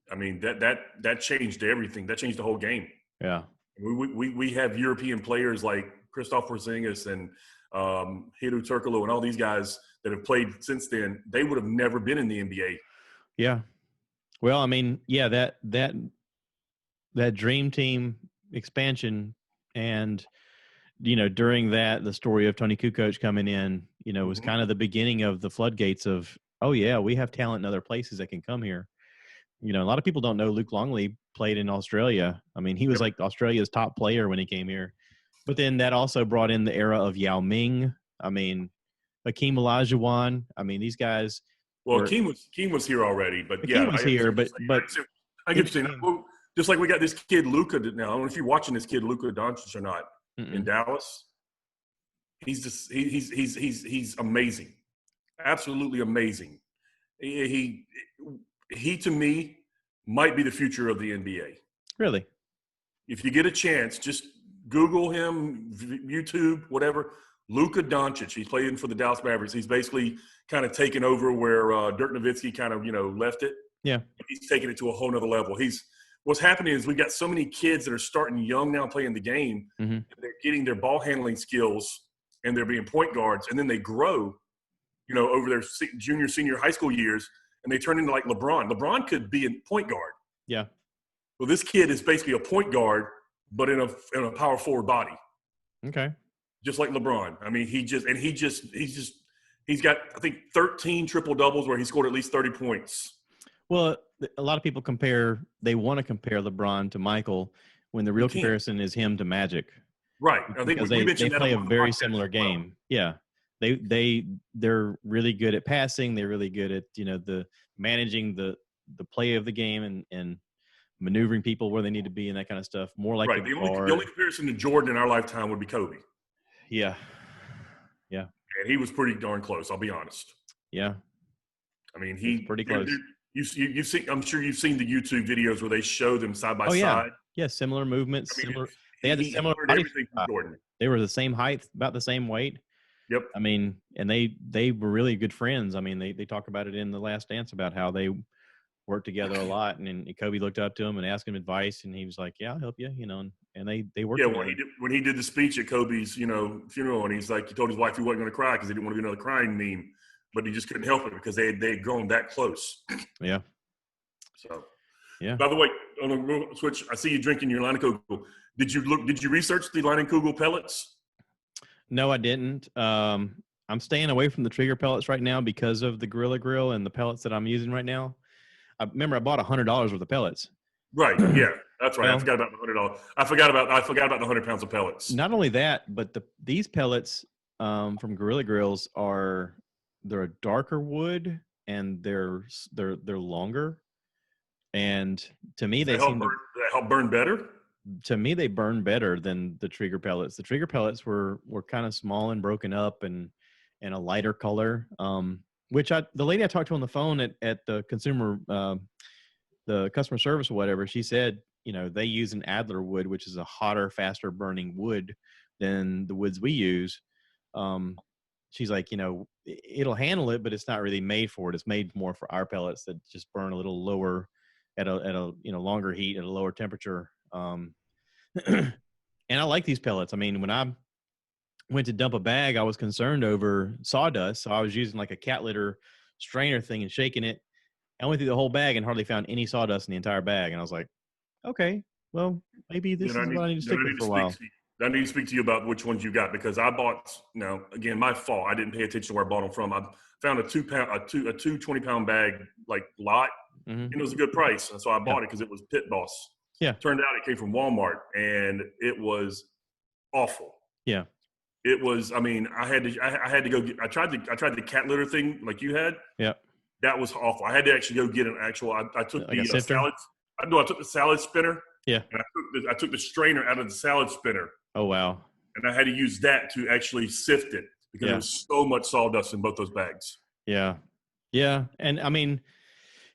I mean, that changed everything. That changed the whole game. Yeah. We have European players like Christoph Porzingis and Hedo Turkoglu and all these guys that have played since then. They would have never been in the NBA. Yeah. Well, I mean, yeah, that dream team expansion and during that, the story of Tony Kukoc coming in, was kind of the beginning of the floodgates of, oh yeah, we have talent in other places that can come here. A lot of people don't know Luke Longley played in Australia. I mean, he was like Australia's top player when he came here. But then that also brought in the era of Yao Ming. I mean, Hakeem Olajuwon. I mean, these guys. Well, Hakeem was here already, but Hakeem was here, but I get you saying. Well, just like we got this kid Luka now. I don't know if you're watching this kid Luka Doncic or not. In Dallas, he's amazing, absolutely amazing. He to me might be the future of the NBA. Really, if you get a chance, just Google him, YouTube, whatever. Luka Doncic, he's playing for the Dallas Mavericks. He's basically kind of taken over where Dirk Nowitzki kind of, left it. Yeah. He's taking it to a whole nother level. What's happening is we've got so many kids that are starting young now playing the game. Mm-hmm. They're getting their ball handling skills and they're being point guards. And then they grow, over their junior, senior high school years, and they turn into like LeBron. LeBron could be a point guard. Yeah. Well, this kid is basically a point guard, but in a power forward body. Okay. Just like LeBron. I mean, he's got, I think, 13 triple doubles where he scored at least 30 points. Well, a lot of people they want to compare LeBron to Michael when the real comparison is him to Magic. Right. I think because they play a very similar game. Yeah. They're really good at passing. They're really good at, the managing the play of the game and maneuvering people where they need to be and that kind of stuff. More like right. The only comparison to Jordan in our lifetime would be Kobe. Yeah. Yeah. And he was pretty darn close, I'll be honest. Yeah. I mean, he's pretty close. You've seen, I'm sure you've seen the YouTube videos where they show them side by side. Yeah, similar movements, similar. They had the similar everything from Jordan. They were the same height, about the same weight. Yep. I mean, and they were really good friends. I mean, they talk about it in The Last Dance about how they worked together a lot, and Kobe looked up to him and asked him advice, and he was like, "Yeah, I'll help you," and they worked. Yeah, together. when he did the speech at Kobe's funeral, and he's like, he told his wife he wasn't going to cry because he didn't want to be another crying meme, but he just couldn't help it because they had grown that close. Yeah. So. Yeah. By the way, on the switch, I see you drinking your Leinenkugel. Did you research the Leinenkugel pellets? No, I didn't. I'm staying away from the trigger pellets right now because of the Gorilla Grill and the pellets that I'm using right now. I bought $100 worth of pellets. Right. Yeah, that's right. I forgot about the $100. I forgot about the 100 pounds of pellets. Not only that, but these pellets from Gorilla Grills they're a darker wood and they're longer. And to me, they help burn better. To me, they burn better than the trigger pellets. The trigger pellets were kind of small and broken up and a lighter color. Which the lady I talked to on the phone at the the customer service or whatever, she said, they use an Adler wood, which is a hotter, faster burning wood than the woods we use. She's like, it'll handle it, but it's not really made for it. It's made more for our pellets that just burn a little lower at a longer heat at a lower temperature. And I like these pellets. I mean, when I went to dump a bag, I was concerned over sawdust. So I was using like a cat litter strainer thing and shaking it. I went through the whole bag and hardly found any sawdust in the entire bag. And I was like, okay, well, maybe this is what I need to stick with for a while. I need to speak to you about which ones you got because I bought, again, my fault. I didn't pay attention to where I bought them from. I found a 20-pound bag, like lot, and it was a good price. And so I bought it because it was Pit Boss. Yeah. Turned out it came from Walmart and it was awful. Yeah. It was, I mean, I had to go get, I tried the cat litter thing like you had. Yeah. That was awful. I had to actually go get an actual, I took like the salad. I took the salad spinner. Yeah. And I took the strainer out of the salad spinner. Oh, wow. And I had to use that to actually sift it because there was so much sawdust in both those bags. Yeah. Yeah. And I mean,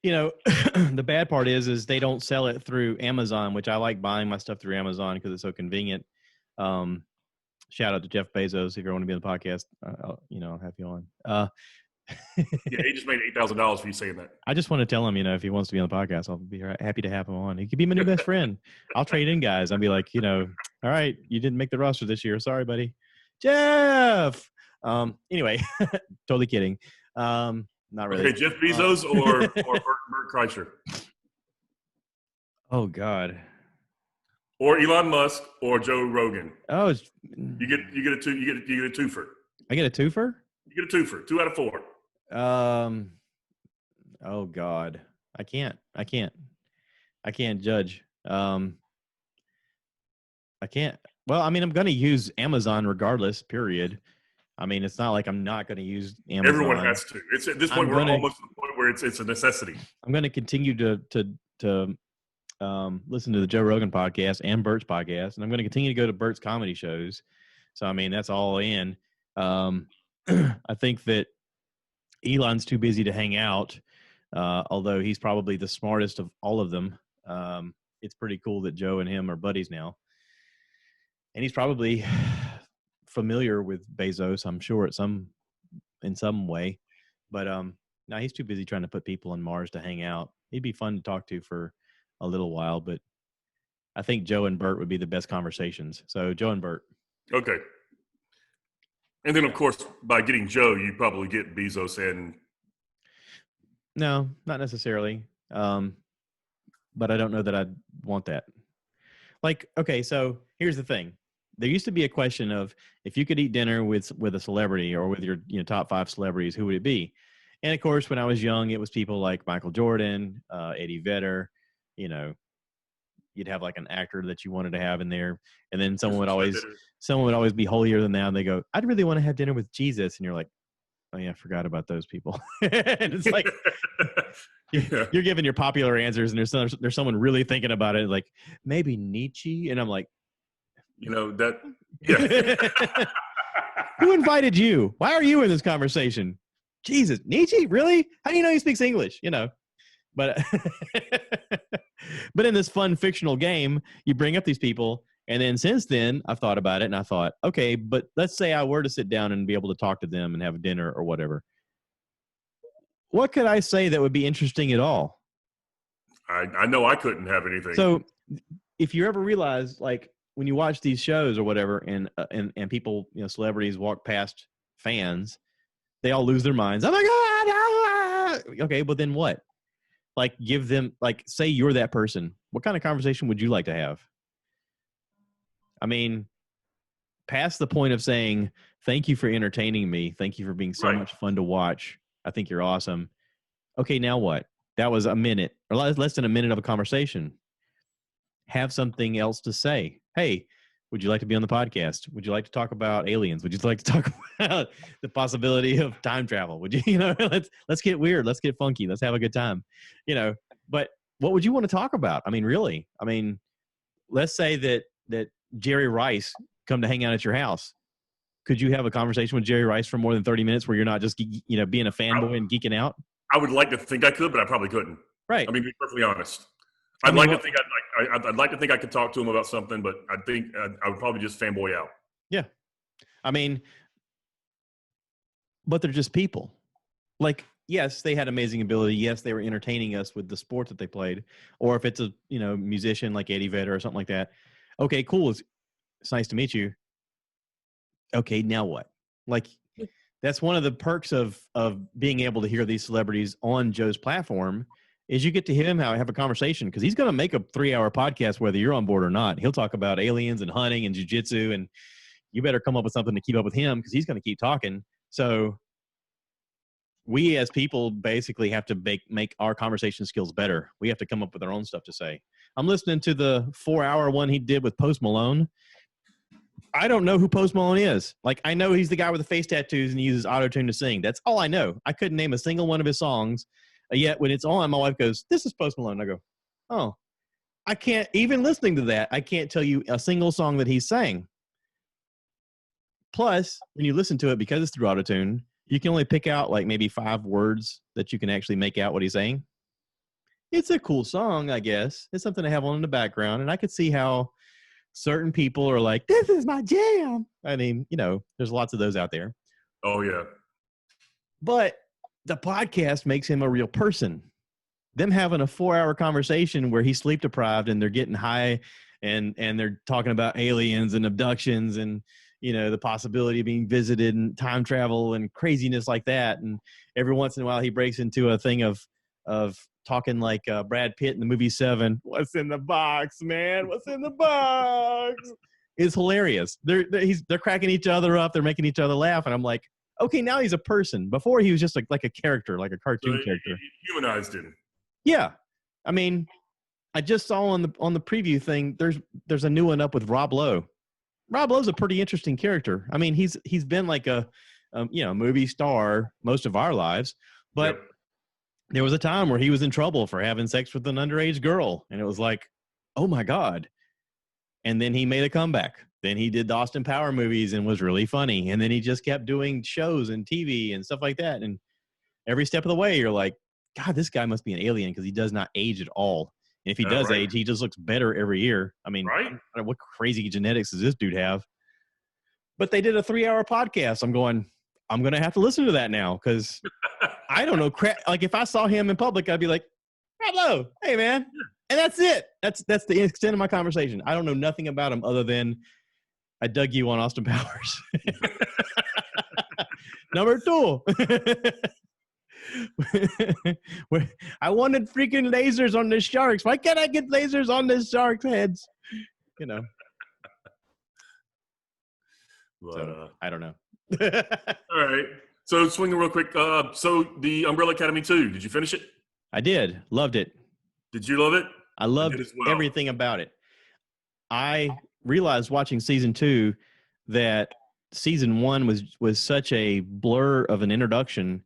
the bad part is they don't sell it through Amazon, which I like buying my stuff through Amazon because it's so convenient. Shout out to Jeff Bezos. If you want to be on the podcast, I'll have you on. Yeah, he just made $8,000 for you saying that. I just want to tell him, if he wants to be on the podcast, I'll be happy to have him on. He could be my new best friend. I'll trade in guys. I'll be like, all right, you didn't make the roster this year. Sorry, buddy. Jeff. Anyway, totally kidding. Not really. Okay, Jeff Bezos or Bert Kreischer? Oh God. Or Elon Musk or Joe Rogan. Oh, you get a twofer. I get a twofer? You get a twofer. 2 out of 4. Oh God. I can't judge. I can't. Well, I mean, I'm going to use Amazon regardless, period. I mean, it's not like I'm not going to use Amazon. Everyone has to. It's at this point, we're almost at the point where it's a necessity. I'm going to continue to listen to the Joe Rogan podcast and Bert's podcast, and I'm going to continue to go to Bert's comedy shows. So, I mean, that's all in. I think that Elon's too busy to hang out, although he's probably the smartest of all of them. It's pretty cool that Joe and him are buddies now. And he's probably familiar with Bezos, I'm sure in some way, but no, he's too busy trying to put people on Mars to hang out. He'd be fun to talk to for a little while, but I think Joe and Bert would be the best conversations. So Joe and Bert. Okay. And then, of course, by getting Joe, you probably get Bezos and. No, not necessarily. But I don't know that I'd want that. Like, okay, so here's the thing. There used to be a question of if you could eat dinner with a celebrity or with your top 5 celebrities, who would it be? And of course, when I was young, it was people like Michael Jordan, Eddie Vedder. You'd have like an actor that you wanted to have in there, and then someone would always be holier than thou. And they go, "I'd really want to have dinner with Jesus," and you're like, "Oh yeah, I forgot about those people." And it's like you're giving your popular answers, and there's someone really thinking about it, like maybe Nietzsche, and I'm like, that. Yeah. Who invited you? Why are you in this conversation? Jesus, Nietzsche, really? How do you know he speaks English? But but in this fun fictional game, you bring up these people, and then since then, I've thought about it, and I thought, okay, but let's say I were to sit down and be able to talk to them and have a dinner or whatever. What could I say that would be interesting at all? I know I couldn't have anything. So if you ever realize, like, when you watch these shows or whatever, and people, celebrities walk past fans, they all lose their minds. Oh my God! Okay, but then what? Like, give them, like, say you're that person. What kind of conversation would you like to have? I mean, past the point of saying, thank you for entertaining me. Thank you for being so much fun to watch. I think you're awesome. Okay, now what? That was a minute or less than a minute of a conversation. Have something else to say. Hey, would you like to be on the podcast? Would you like to talk about aliens? Would you like to talk about the possibility of time travel? Would you, let's get weird. Let's get funky. Let's have a good time. But what would you want to talk about? I mean, really? I mean, let's say that Jerry Rice come to hang out at your house. Could you have a conversation with Jerry Rice for more than 30 minutes where you're not just, being a fanboy and geeking out? I would like to think I could, but I probably couldn't. Right. I mean, to be perfectly honest. I'd like to think I could talk to him about something, but I think I would probably just fanboy out. Yeah. I mean, but they're just people. Like, yes, they had amazing ability. Yes, they were entertaining us with the sport that they played. Or if it's a, musician like Eddie Vedder or something like that. Okay, cool. It's nice to meet you. Okay, now what? Like, that's one of the perks of being able to hear these celebrities on Joe's platform is you get to hear him have a conversation, because he's going to make a 3-hour podcast whether you're on board or not. He'll talk about aliens and hunting and jiu-jitsu, and you better come up with something to keep up with him because he's going to keep talking. So we as people basically have to make our conversation skills better. We have to come up with our own stuff to say. I'm listening to the 4-hour one he did with Post Malone. I don't know who Post Malone is. Like, I know he's the guy with the face tattoos and he uses auto-tune to sing. That's all I know. I couldn't name a single one of his songs. Yet when it's on, my wife goes, "This is Post Malone." I go, "Oh, I can't," even listening to that, I can't tell you a single song that he sang. Plus, when you listen to it, because it's through auto-tune, you can only pick out like maybe 5 words that you can actually make out what he's saying. It's a cool song, I guess. It's something to have on in the background. And I could see how certain people are like, "This is my jam." I mean, there's lots of those out there. Oh, yeah. But the podcast makes him a real person. Them having a 4-hour conversation where he's sleep deprived and they're getting high and they're talking about aliens and abductions and, the possibility of being visited and time travel and craziness like that. And every once in a while he breaks into a thing of talking like Brad Pitt in the movie Seven. "What's in the box, man? What's in the box?" It's hilarious. They're cracking each other up. They're making each other laugh. And I'm like, okay, now he's a person. Before he was just like a character, like a cartoon character. Humanized him. Yeah. I mean, I just saw on the preview thing, there's a new one up with Rob Lowe. Rob Lowe's a pretty interesting character. I mean, he's been like a movie star most of our lives, but there was a time where he was in trouble for having sex with an underage girl, and it was like, oh my God. And then he made a comeback. Then he did the Austin Power movies and was really funny. And then he just kept doing shows and TV and stuff like that. And every step of the way, you're like, God, this guy must be an alien because he does not age at all. And if he does age, he just looks better every year. I mean, what crazy genetics does this dude have? But they did a 3-hour podcast. I'm going to have to listen to that now because I don't know crap. Like if I saw him in public, I'd be like, hello, hey man. And that's it. That's the extent of my conversation. I don't know nothing about him other than I dug you on Austin Powers. Number 2. I wanted freaking lasers on the sharks. Why can't I get lasers on the sharks' heads? You know. But, so, I don't know. All right. So swinging real quick. So the Umbrella Academy 2, did you finish it? I did. Loved it. Did you love it? I loved everything about it. I realized watching season 2 that season 1 was such a blur of an introduction,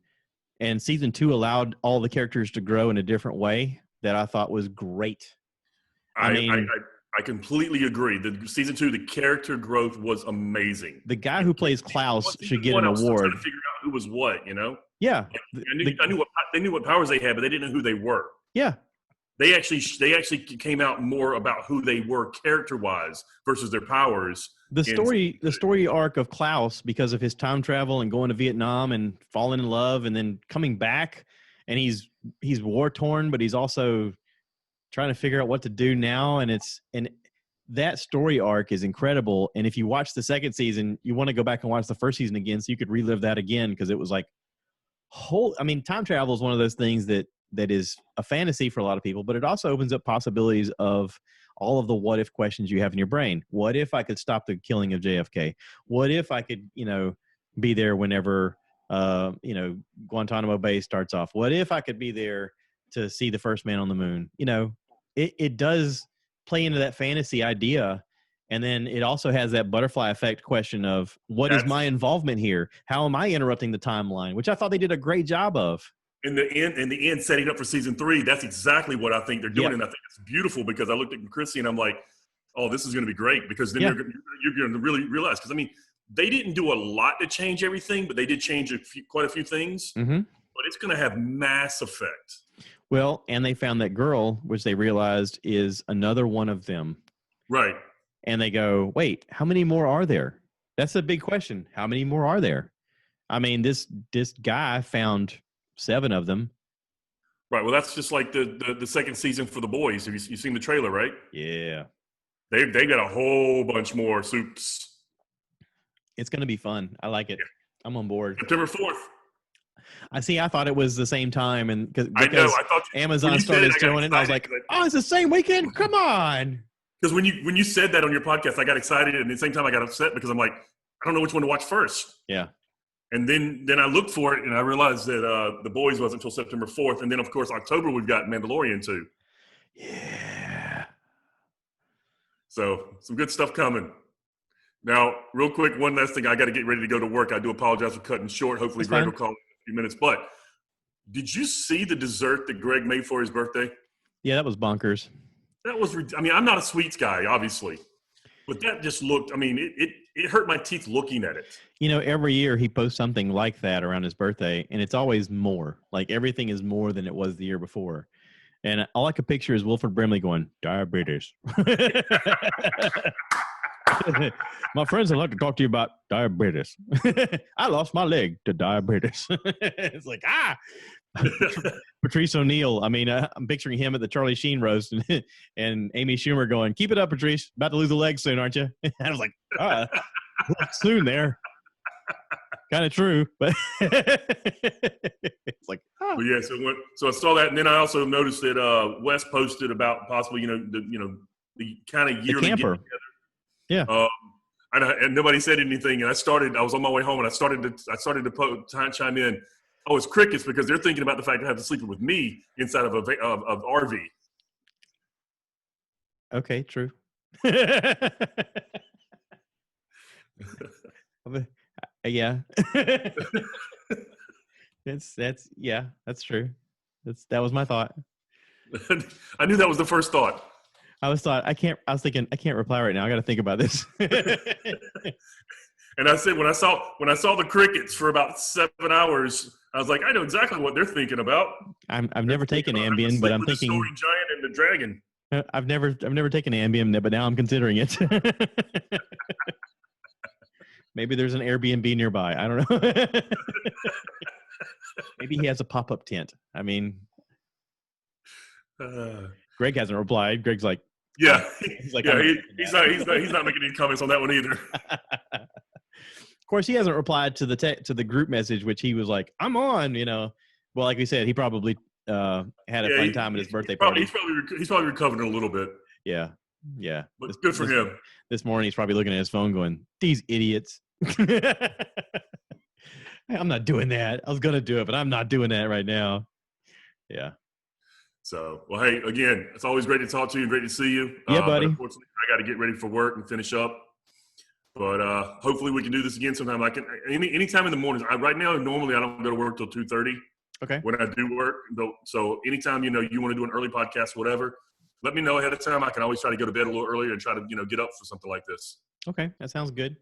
and season 2 allowed all the characters to grow in a different way that I thought was great. I completely agree. The season 2, the character growth was amazing. The guy who plays Klaus should get an award. I was trying to figure out who was what, you know? Yeah. I knew what powers they had, but they didn't know who they were. Yeah. They actually came out more about who they were character-wise versus their powers. The story arc of Klaus, because of his time travel and going to Vietnam and falling in love and then coming back, and he's war-torn, but he's also trying to figure out what to do now, and that story arc is incredible. And if you watch the second season, you want to go back and watch the first season again so you could relive that again, because it was like time travel is one of those things that is a fantasy for a lot of people, but it also opens up possibilities of all of the what if questions you have in your brain. What if I could stop the killing of JFK? What if I could, be there whenever, Guantanamo Bay starts off? What if I could be there to see the first man on the moon? It does play into that fantasy idea. And then it also has that butterfly effect question of what is my involvement here? How am I interrupting the timeline? Which I thought they did a great job of. In the end, setting up for season 3, that's exactly what I think they're doing. Yep. And I think it's beautiful because I looked at Chrissy and I'm like, oh, this is going to be great, because then you're going to really realize, because they didn't do a lot to change everything, but they did change quite a few things. Mm-hmm. But it's going to have mass effect. Well, and they found that girl, which they realized is another one of them. Right. And they go, wait, how many more are there? That's a big question. How many more are there? I mean, this guy found 7 of them. Right. Well, that's just like the second season for The Boys. Have you seen the trailer, right? Yeah. They got a whole bunch more soups. It's going to be fun. I like it. Yeah. I'm on board. September 4th. I thought it was the same time, and because I thought Amazon started showing it, and I was like, "Oh, it's the same weekend! Come on!" Because when you said that on your podcast, I got excited, and at the same time, I got upset because I'm like, I don't know which one to watch first. Yeah. And then I looked for it, and I realized that The Boys wasn't until September 4th, and then of course October we've got Mandalorian too. Yeah. So some good stuff coming. Now, real quick, one last thing. I got to get ready to go to work. I do apologize for cutting short. Hopefully, Greg will call in a few minutes. But did you see the dessert that Greg made for his birthday? Yeah, that was bonkers. That was. I'm not a sweets guy, obviously, but that just looked. It hurt my teeth looking at it. Every year he posts something like that around his birthday, and it's always more. Like everything is more than it was the year before. And all I could picture is Wilford Brimley going, diabetes. My friends would like to talk to you about diabetes. I lost my leg to diabetes. It's like, Patrice O'Neill. I'm picturing him at the Charlie Sheen roast and Amy Schumer going, keep it up, Patrice. About to lose a leg soon, aren't you? And I was like, soon there. Kind of true, but it's like, But yeah. So I saw that, and then I also noticed that Wes posted about possibly, the kind of yearly get together. Yeah. And nobody said anything, and I was on my way home, and I started to chime in. Oh, it's crickets, because they're thinking about the fact that I have to sleep with me inside of of RV. Okay, true. Yeah. That's true. That was my thought. I knew that was the first thought. I was thinking I can't reply right now. I got to think about this. And I said, when I saw the crickets for about 7 hours, I was like, I know exactly what they're thinking about. I've never taken Ambien, but I'm thinking the story giant and the dragon. I've never taken Ambien, but now I'm considering it. Maybe there's an Airbnb nearby. I don't know. Maybe he has a pop-up tent. I mean, Greg hasn't replied. Greg's like, yeah, he's like, yeah. He's not making any comments on that one either. Of course, he hasn't replied to the group message, which he was like, "I'm on." Well, like we said, he probably had a fun time at his birthday party. He's probably recovering a little bit. Yeah. But good for him. This morning, he's probably looking at his phone, going, "These idiots." I'm not doing that. I was gonna do it, but I'm not doing that right now. Yeah. So, well, hey, again, it's always great to talk to you and great to see you. Yeah, buddy. Unfortunately, I got to get ready for work and finish up. But hopefully we can do this again sometime. I can anytime in the mornings. Right now, normally I don't go to work till 2:30. Okay. When I do work, so anytime you want to do an early podcast, whatever, let me know ahead of time. I can always try to go to bed a little earlier and try to get up for something like this. Okay, that sounds good.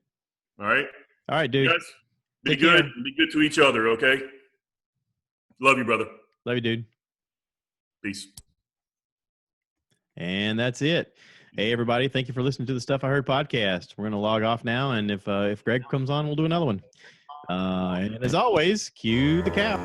All right. All right, dude. You guys, be good. Be good to each other. Okay. Love you, brother. Love you, dude. Peace. And that's it. Hey, everybody. Thank you for listening to the Stuff I Heard podcast. We're going to log off now. And if Greg comes on, we'll do another one. And as always, cue the cow.